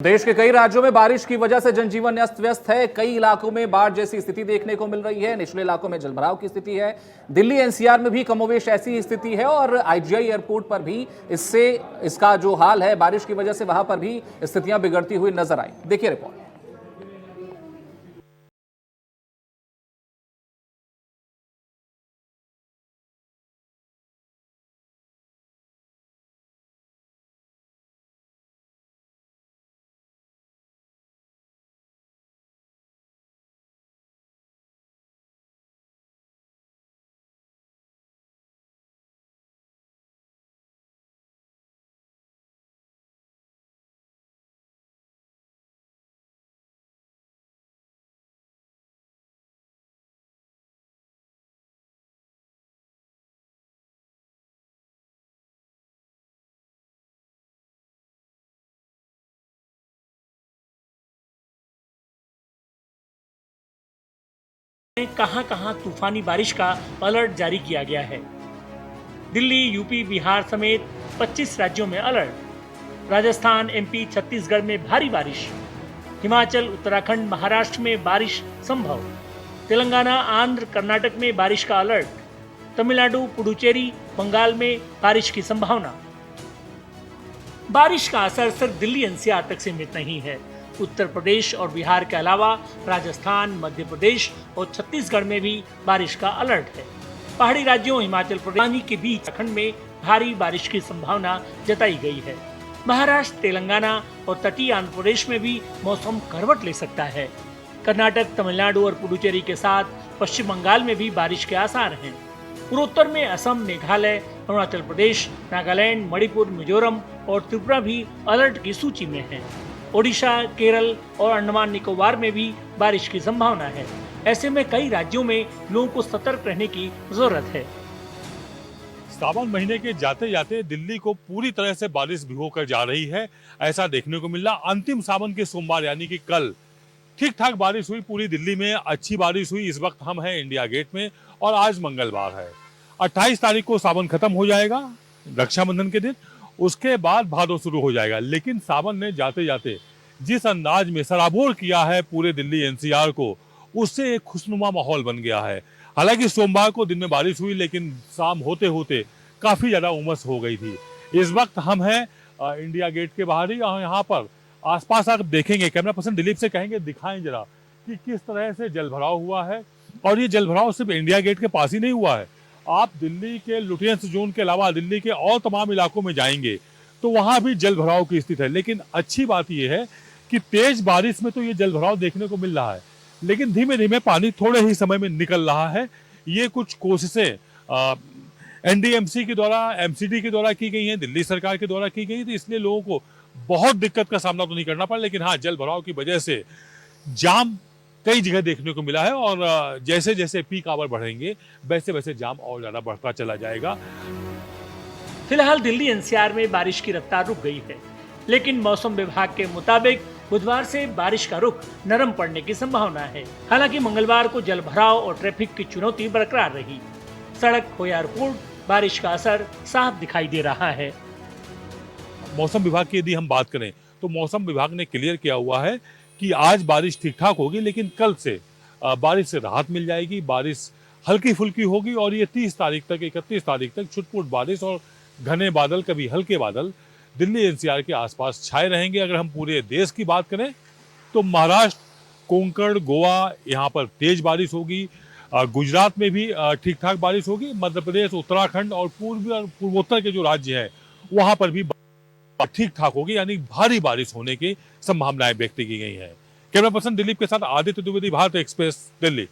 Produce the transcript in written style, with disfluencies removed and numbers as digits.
देश के कई राज्यों में बारिश की वजह से जनजीवन अस्त व्यस्त है। कई इलाकों में बाढ़ जैसी स्थिति देखने को मिल रही है। निचले इलाकों में जलभराव की स्थिति है। दिल्ली एनसीआर में भी कमोवेश ऐसी स्थिति है और आईजीआई एयरपोर्ट पर भी इसका जो हाल है, बारिश की वजह से वहां पर भी स्थितियां बिगड़ती हुई नजर आई। देखिए रिपोर्ट। कहां-कहां तूफानी बारिश का अलर्ट जारी किया गया है। दिल्ली, यूपी, बिहार समेत 25 राज्यों में अलर्ट। राजस्थान, एमपी, छत्तीसगढ़ में भारी बारिश। हिमाचल, उत्तराखंड, महाराष्ट्र में बारिश संभव। तेलंगाना, आंध्र, कर्नाटक में बारिश का अलर्ट। तमिलनाडु, पुडुचेरी, बंगाल में बारिश की संभावना। बारिश का असर सिर्फ दिल्ली एनसीआर तक सीमित नहीं है। उत्तर प्रदेश और बिहार के अलावा राजस्थान, मध्य प्रदेश और छत्तीसगढ़ में भी बारिश का अलर्ट है। पहाड़ी राज्यों हिमाचल प्रदेश के बीच उत्तराखंड में भारी बारिश की संभावना जताई गई है। महाराष्ट्र, तेलंगाना और तटीय आंध्र प्रदेश में भी मौसम करवट ले सकता है। कर्नाटक, तमिलनाडु और पुडुचेरी के साथ पश्चिम बंगाल में भी बारिश के आसार हैं। पूर्वोत्तर में असम, मेघालय, अरुणाचल प्रदेश, नागालैंड, मणिपुर, मिजोरम और त्रिपुरा भी अलर्ट की सूची में हैं। ओडिशा, केरल और अंडमान निकोबार में भी बारिश की संभावना है। ऐसे में कई राज्यों में लोगों को सतर्क रहने की जरूरत है। सावन महीने के जाते जाते दिल्ली को पूरी तरह से बारिश भिगो कर जा रही है, ऐसा देखने को मिल रहा। अंतिम सावन के सोमवार यानी कि कल ठीक ठाक बारिश हुई, पूरी दिल्ली में अच्छी बारिश हुई। इस वक्त हम हैं इंडिया गेट में और आज मंगलवार है। 28 तारीख को सावन खत्म हो जाएगा, रक्षाबंधन के दिन। उसके बाद भादो शुरू हो जाएगा। लेकिन सावन ने जाते जाते जिस अंदाज में सराबोर किया है पूरे दिल्ली एनसीआर को, उससे एक खुशनुमा माहौल बन गया है। हालांकि सोमवार को दिन में बारिश हुई, लेकिन शाम होते होते काफी ज्यादा उमस हो गई थी। इस वक्त हम हैं इंडिया गेट के बाहर ही। यहाँ पर आसपास आप देखेंगे, कैमरा पर्सन दिलीप से कहेंगे दिखाएं जरा कि किस तरह से जलभराव हुआ है। और ये जलभराव सिर्फ इंडिया गेट के पास ही नहीं हुआ है। आप दिल्ली के लुटियंस जोन के अलावा दिल्ली के और तमाम इलाकों में जाएंगे तो वहां भी जल भराव की स्थिति है। लेकिन अच्छी बात यह है कि तेज बारिश में तो ये जल भराव देखने को मिल रहा है, लेकिन धीमे धीमे पानी थोड़े ही समय में निकल रहा है। ये कुछ कोशिशें एनडीएमसी के द्वारा, एमसीडी के द्वारा की गई हैं, दिल्ली सरकार के द्वारा की गई, तो इसलिए लोगों को बहुत दिक्कत का सामना तो नहीं करना पड़ा। लेकिन हाँ, जल भराव की वजह से जाम कई जगह देखने को मिला है और जैसे जैसे पीक आवर बढ़ेंगे वैसे वैसे जाम और ज्यादा बढ़ता चला जाएगा। फिलहाल दिल्ली एनसीआर में बारिश की रफ्तार रुक गई है, लेकिन मौसम विभाग के मुताबिक बुधवार से बारिश का रुख नरम पड़ने की संभावना है। हालांकि मंगलवार को जलभराव और ट्रैफिक की चुनौती बरकरार रही। सड़क हो या एयरपोर्ट, बारिश का असर साफ दिखाई दे रहा है। मौसम विभाग की यदि हम बात करें तो मौसम विभाग ने क्लियर किया हुआ है कि आज बारिश ठीक ठाक होगी, लेकिन कल से बारिश से राहत मिल जाएगी। बारिश हल्की फुल्की होगी और ये 30 तारीख तक, 31 तारीख तक छुटपुट बारिश और घने बादल, कभी हल्के बादल दिल्ली एनसीआर के आसपास छाए रहेंगे। अगर हम पूरे देश की बात करें तो महाराष्ट्र, कोंकण, गोवा, यहाँ पर तेज बारिश होगी। गुजरात में भी ठीक ठाक बारिश होगी। मध्य प्रदेश, उत्तराखंड और पूर्वोत्तर के जो राज्य हैं वहां पर भी ठीक ठाक होगी, यानी भारी बारिश होने की संभावनाएं व्यक्त की गई हैं। कैमरा पर्सन दिलीप के साथ आदित्य द्विवेदी, भारत एक्सप्रेस, दिल्ली।